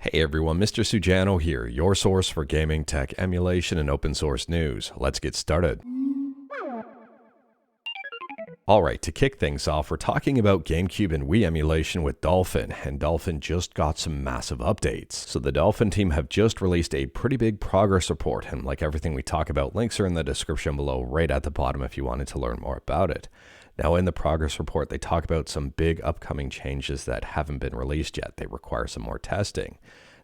Hey everyone, Mr. Sujano here, your source for gaming, tech, emulation, and open source news. Let's get started. Alright, to kick things off, we're talking about GameCube and Wii emulation with Dolphin, and Dolphin just got some massive updates. So the Dolphin team have just released a pretty big progress report, and like everything we talk about, links are in the description below right at the bottom if you wanted to learn more about it. Now in the progress report, they talk about some big upcoming changes that haven't been released yet. They require some more testing.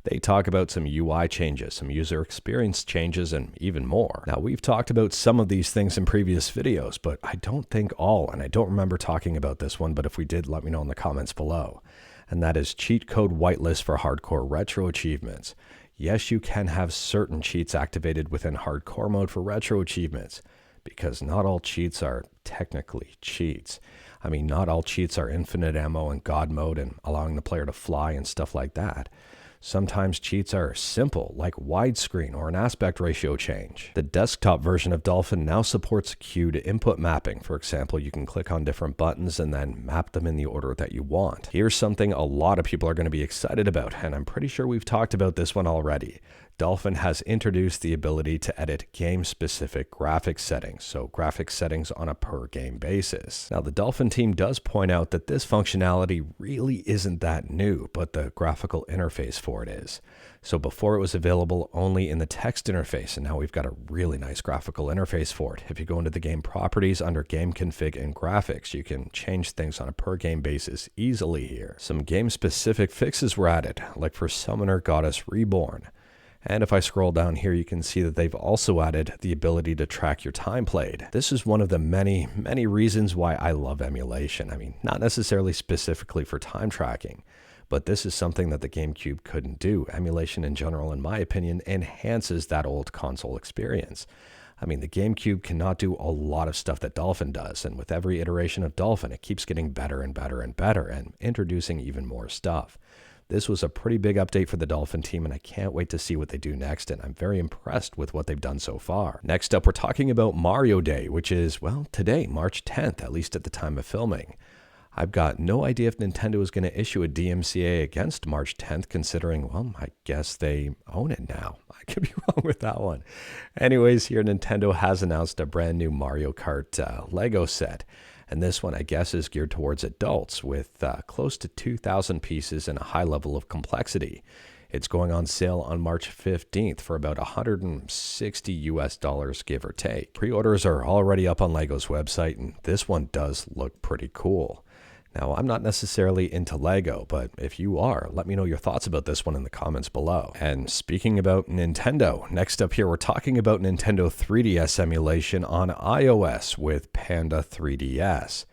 They talk about some UI changes, some user experience changes, and even more. Now, we've talked about some of these things in previous videos, but I don't think all, and I don't remember talking about this one, but if we did, let me know in the comments below. And that is cheat code whitelist for hardcore retro achievements. Yes, you can have certain cheats activated within hardcore mode for retro achievements, because not all cheats are technically cheats. I mean, not all cheats are infinite ammo and God mode and allowing the player to fly and stuff like that. Sometimes cheats are simple, like widescreen or an aspect ratio change. The desktop version of Dolphin now supports queued input mapping. For example, you can click on different buttons and then map them in the order that you want. Here's something a lot of people are going to be excited about, and I'm pretty sure we've talked about this one already. Dolphin has introduced the ability to edit game-specific graphics settings, so graphics settings on a per-game basis. Now, the Dolphin team does point out that this functionality really isn't that new, but the graphical interface for it is. So before it was available only in the text interface, and now we've got a really nice graphical interface for it. If you go into the game properties under game config and graphics, you can change things on a per-game basis easily here. Some game-specific fixes were added, like for Summoner Goddess Reborn. And if I scroll down here, you can see that they've also added the ability to track your time played. This is one of the many reasons why I love emulation. I mean, not necessarily specifically for time tracking, but this is something that the GameCube couldn't do. Emulation in general, in my opinion, enhances that old console experience. I mean, the GameCube cannot do a lot of stuff that Dolphin does, and with every iteration of Dolphin, it keeps getting better and better and better, and introducing even more stuff. This was a pretty big update for the Dolphin team, and I can't wait to see what they do next, and I'm very impressed with what they've done so far. Next up, we're talking about Mario Day, which is, well, today, March 10th, at least at the time of filming. I've got no idea if Nintendo is going to issue a DMCA against March 10th, considering, well, I guess they own it now. I could be wrong with that one. Anyways, here Nintendo has announced a brand new Mario Kart Lego set. And this one, I guess, is geared towards adults with close to 2,000 pieces and a high level of complexity. It's going on sale on March 15th for about $160 give or take. Pre-orders are already up on Lego's website, and this one does look pretty cool. Now, I'm not necessarily into Lego, but if you are, let me know your thoughts about this one in the comments below. And speaking about Nintendo, next up here, we're talking about Nintendo 3DS emulation on iOS with Panda 3DS.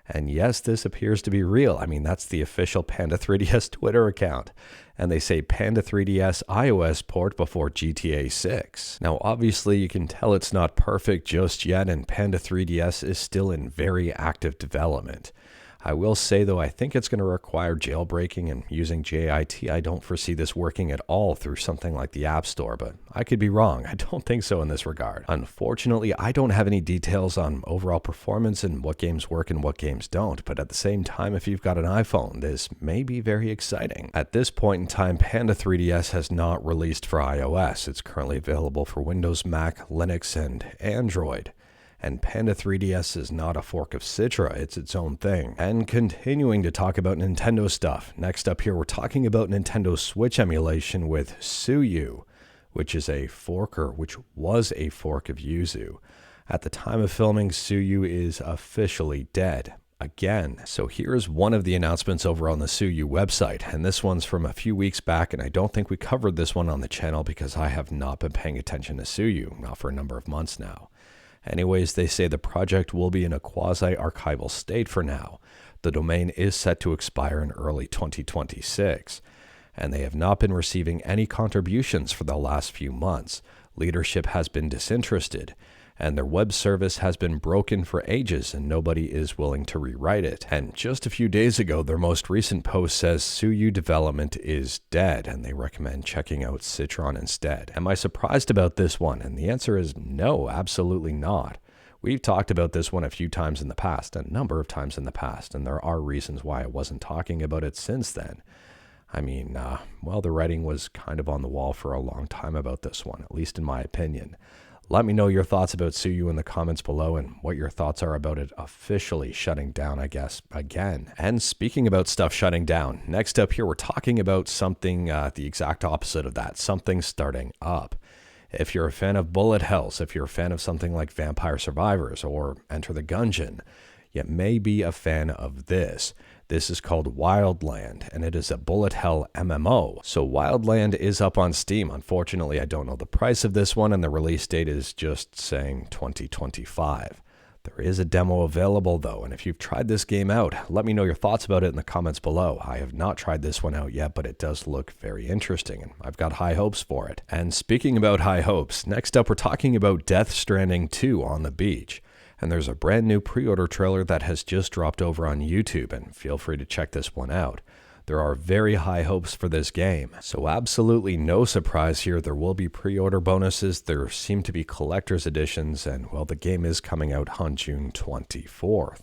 And yes, this appears to be real. I mean, that's the official Panda 3DS Twitter account. And they say Panda 3DS iOS port before GTA 6. Now, obviously, you can tell it's not perfect just yet, and Panda 3DS is still in very active development. I will say, though, I think it's going to require jailbreaking and using JIT. I don't foresee this working at all through something like the App Store, but I could be wrong. I don't think so in this regard. Unfortunately, I don't have any details on overall performance and what games work and what games don't, but at the same time, if you've got an iPhone, this may be very exciting. At this point in time, Panda 3DS has not released for iOS. It's currently available for Windows, Mac, Linux, and Android. And Panda 3DS is not a fork of Citra, it's its own thing. And continuing to talk about Nintendo stuff, next up here we're talking about Nintendo Switch emulation with Suyu, which was a fork of Yuzu. At the time of filming, Suyu is officially dead. Again. So here's one of the announcements over on the Suyu website, and this one's from a few weeks back, and I don't think we covered this one on the channel because I have not been paying attention to Suyu, not for a number of months now. Anyways, they say the project will be in a quasi-archival state for now. The domain is set to expire in early 2026, and they have not been receiving any contributions for the last few months. Leadership has been disinterested, and their web service has been broken for ages and nobody is willing to rewrite it. And just a few days ago, their most recent post says Suyu development is dead and they recommend checking out Citron instead. Am I surprised about this one? And the answer is no, absolutely not. We've talked about this one a few times in the past, a number of times in the past, and there are reasons why I wasn't talking about it since then. I mean, well, the writing was kind of on the wall for a long time about this one, at least in my opinion. Let me know your thoughts about Suyu in the comments below and what your thoughts are about it officially shutting down, I guess, again. And speaking about stuff shutting down, next up here, we're talking about something the exact opposite of that, something starting up. If you're a fan of bullet hells, if you're a fan of something like Vampire Survivors or Enter the Gungeon, you may be a fan of this. This is called Wildland, and it is a bullet hell MMO. So Wildland is up on Steam. Unfortunately, I don't know the price of this one, and the release date is just saying 2025. There is a demo available though, and if you've tried this game out, let me know your thoughts about it in the comments below. I have not tried this one out yet, but it does look very interesting, and I've got high hopes for it. And speaking about high hopes, next up we're talking about Death Stranding 2 on the beach. And there's a brand new pre-order trailer that has just dropped over on YouTube, and feel free to check this one out. There are very high hopes for this game, so absolutely no surprise here. There will be pre-order bonuses, there seem to be collector's editions, and well, the game is coming out on June 24th.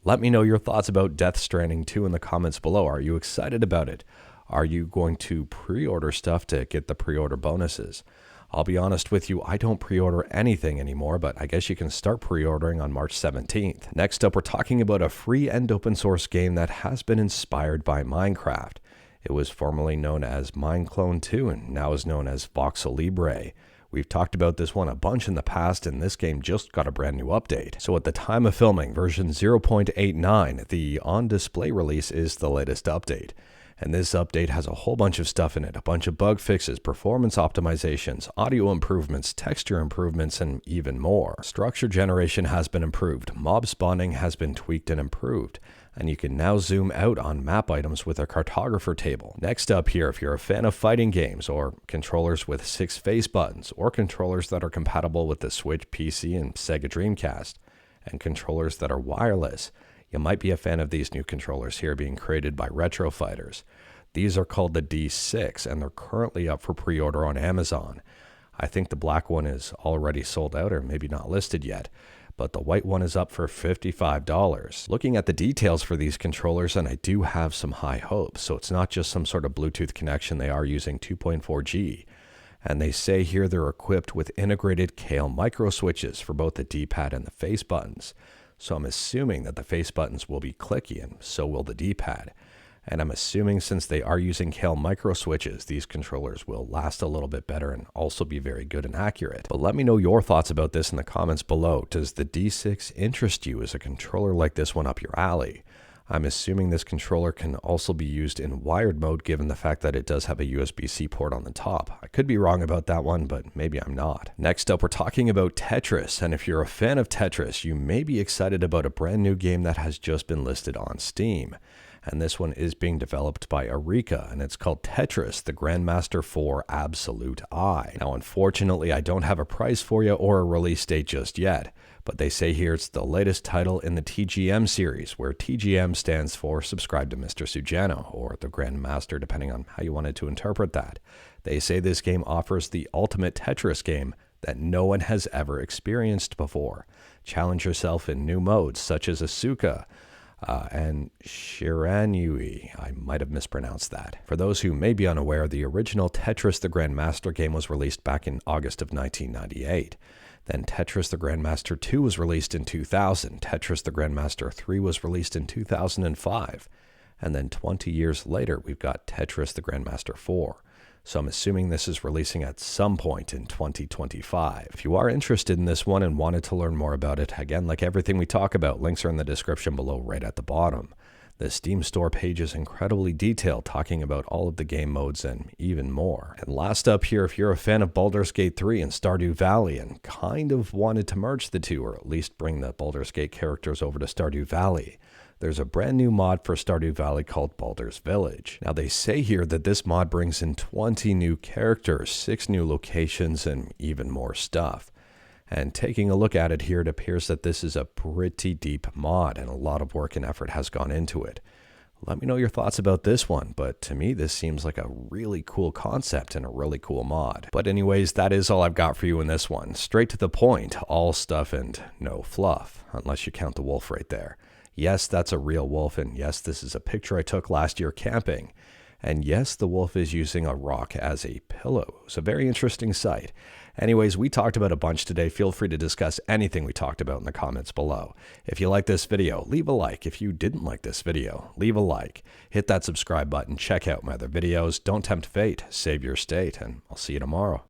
Let me know your thoughts about Death Stranding 2 in the comments below. Are you excited about it? Are you going to pre-order stuff to get the pre-order bonuses? I'll be honest with you, I don't pre-order anything anymore, but I guess you can start pre-ordering on March 17th. Next up, we're talking about a free and open source game that has been inspired by Minecraft. It was formerly known as Mineclone 2 and now is known as VoxeLibre. We've talked about this one a bunch in the past, and this game just got a brand new update. So at the time of filming, version 0.89, the on-display release is the latest update. And this update has a whole bunch of stuff in it, a bunch of bug fixes, performance optimizations, audio improvements, texture improvements, and even more. Structure generation has been improved, mob spawning has been tweaked and improved, and you can now zoom out on map items with a cartographer table. Next up here, if you're a fan of fighting games, or controllers with 6 face buttons, or controllers that are compatible with the Switch, PC, and Sega Dreamcast, and controllers that are wireless, you might be a fan of these new controllers here being created by Retro Fighters. These are called the D6, and they're currently up for pre-order on Amazon. I think the black one is already sold out or maybe not listed yet, but the white one is up for $55. Looking at the details for these controllers, and I do have some high hopes, so it's not just some sort of Bluetooth connection, they are using 2.4G. And they say here they're equipped with integrated Kale micro switches for both the D-pad and the face buttons. So I'm assuming that the face buttons will be clicky, and so will the D-pad. And I'm assuming since they are using Kale micro switches, these controllers will last a little bit better and also be very good and accurate. But let me know your thoughts about this in the comments below. Does the D6 interest you? Is a controller like this one up your alley? I'm assuming this controller can also be used in wired mode given the fact that it does have a USB-C port on the top. I could be wrong about that one, but maybe I'm not. Next up, we're talking about Tetris, and if you're a fan of Tetris, you may be excited about a brand new game that has just been listed on Steam. And this one is being developed by Arika, and it's called Tetris, the Grandmaster 4 Absolute Eye. Now, unfortunately, I don't have a price for you or a release date just yet, but they say here it's the latest title in the TGM series, where TGM stands for Subscribe to Mr. Sujano, or the Grandmaster, depending on how you wanted to interpret that. They say this game offers the ultimate Tetris game that no one has ever experienced before. Challenge yourself in new modes, such as Asuka, and Shiranui. I might have mispronounced that. For those who may be unaware, the original Tetris the Grandmaster game was released back in August of 1998. Then Tetris the Grandmaster 2 was released in 2000. Tetris the Grandmaster 3 was released in 2005. And then 20 years later, we've got Tetris the Grandmaster 4. So I'm assuming this is releasing at some point in 2025. If you are interested in this one and wanted to learn more about it, again, like everything we talk about, links are in the description below right at the bottom. The Steam store page is incredibly detailed, talking about all of the game modes and even more. And last up here, if you're a fan of Baldur's Gate 3 and Stardew Valley and kind of wanted to merge the two, or at least bring the Baldur's Gate characters over to Stardew Valley, there's a brand new mod for Stardew Valley called Baldur's Village. Now they say here that this mod brings in 20 new characters, 6 new locations, and even more stuff. And taking a look at it here, it appears that this is a pretty deep mod and a lot of work and effort has gone into it. Let me know your thoughts about this one, but to me this seems like a really cool concept and a really cool mod. But anyways, that is all I've got for you in this one. Straight to the point, all stuff and no fluff, unless you count the wolf right there. Yes, that's a real wolf, and yes, this is a picture I took last year camping. And yes, the wolf is using a rock as a pillow. It's a very interesting sight. Anyways, we talked about a bunch today. Feel free to discuss anything we talked about in the comments below. If you like this video, leave a like. If you didn't like this video, leave a like. Hit that subscribe button. Check out my other videos. Don't tempt fate. Save your state. And I'll see you tomorrow.